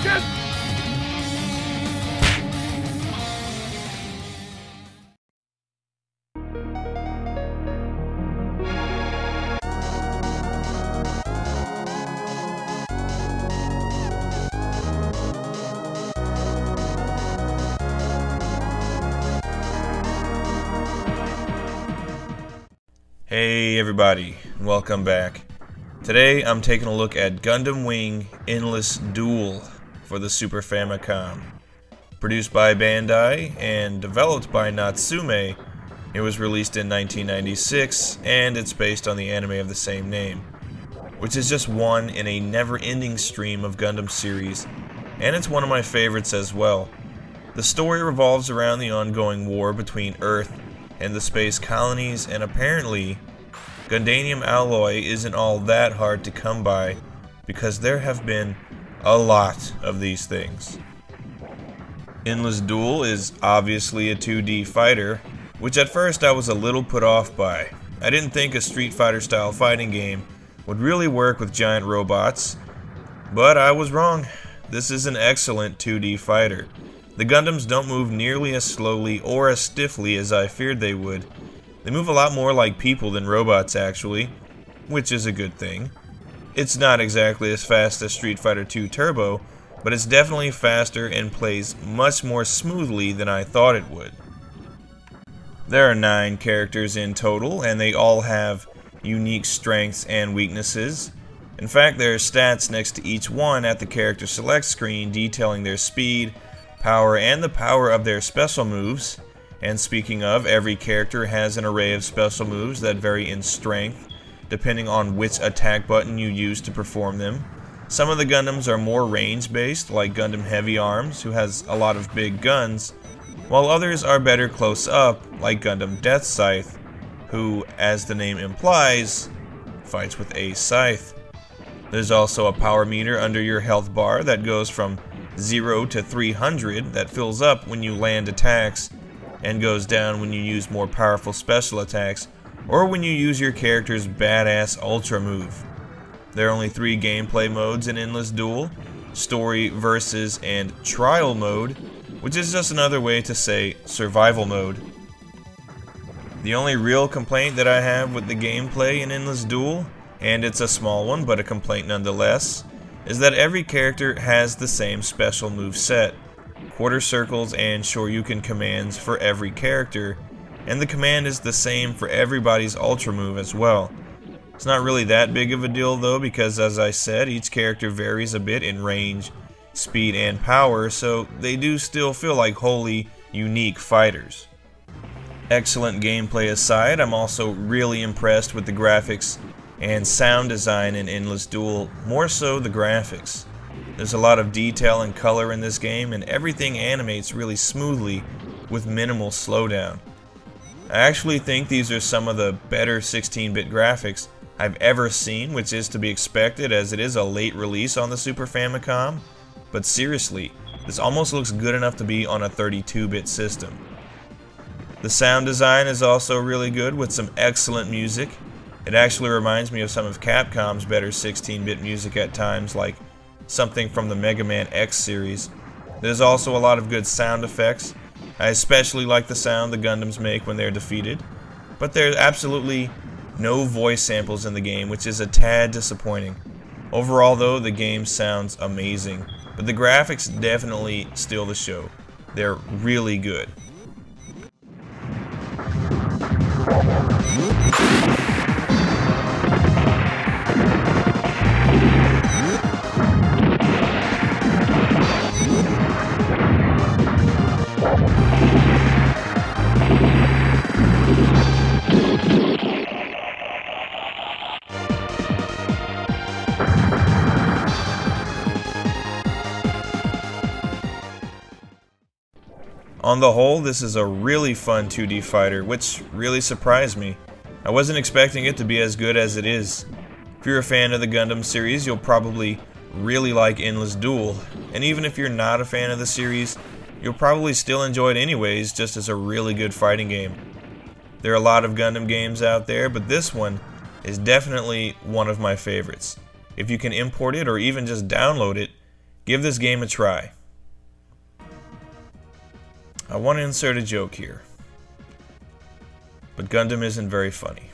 Shoreviewken! Hey everybody, welcome back. Today I'm taking a look at Gundam Wing Endless Duel for the Super Famicom. Produced by Bandai and developed by Natsume, it was released in 1996 and it's based on the anime of the same name, which is just one in a never-ending stream of Gundam series, and it's one of my favorites as well. The story revolves around the ongoing war between Earth and the space colonies, and apparently Gundanium alloy isn't all that hard to come by because there have been a lot of these things. Endless Duel is obviously a 2D fighter, which at first I was a little put off by. I didn't think a Street Fighter style fighting game would really work with giant robots, but I was wrong. This is an excellent 2D fighter. The Gundams don't move nearly as slowly or as stiffly as I feared they would. They move a lot more like people than robots actually, which is a good thing. It's not exactly as fast as Street Fighter 2 Turbo, but it's definitely faster and plays much more smoothly than I thought it would. There are 9 characters in total, and they all have unique strengths and weaknesses. In fact, there are stats next to each one at the character select screen detailing their speed, power, and the power of their special moves. And speaking of, every character has an array of special moves that vary in strength depending on which attack button you use to perform them. Some of the Gundams are more range based, like Gundam Heavy Arms, who has a lot of big guns, while others are better close up, like Gundam Death Scythe, who, as the name implies, fights with a scythe. There's also a power meter under your health bar that goes from 0 to 300 that fills up when you land attacks and goes down when you use more powerful special attacks or when you use your character's badass ultra move. There are only 3 gameplay modes in Endless Duel: Story, Versus, and Trial mode, which is just another way to say survival mode. The only real complaint that I have with the gameplay in Endless Duel, and it's a small one but a complaint nonetheless, is that every character has the same special move set. Quarter circles and Shoryuken commands for every character, and the command is the same for everybody's ultra move as well. It's not really that big of a deal though, because as I said, each character varies a bit in range, speed, and power, so they do still feel like wholly unique fighters. Excellent gameplay aside, I'm also really impressed with the graphics and sound design in Endless Duel, more so the graphics. There's a lot of detail and color in this game, and everything animates really smoothly with minimal slowdown. I actually think these are some of the better 16-bit graphics I've ever seen, which is to be expected as it is a late release on the Super Famicom, but seriously, this almost looks good enough to be on a 32-bit system. The sound design is also really good with some excellent music. It actually reminds me of some of Capcom's better 16-bit music at times, like something from the Mega Man X series. There's also a lot of good sound effects. I especially like the sound the Gundams make when they're defeated, but there's absolutely no voice samples in the game, which is a tad disappointing. Overall though, the game sounds amazing, but the graphics definitely steal the show. They're really good. On the whole, this is a really fun 2D fighter, which really surprised me. I wasn't expecting it to be as good as it is. If you're a fan of the Gundam series, you'll probably really like Endless Duel, and even if you're not a fan of the series, you'll probably still enjoy it anyways, just as a really good fighting game. There are a lot of Gundam games out there, but this one is definitely one of my favorites. If you can import it or even just download it, Give this game a try. I want to insert a joke here, but Gundam isn't very funny.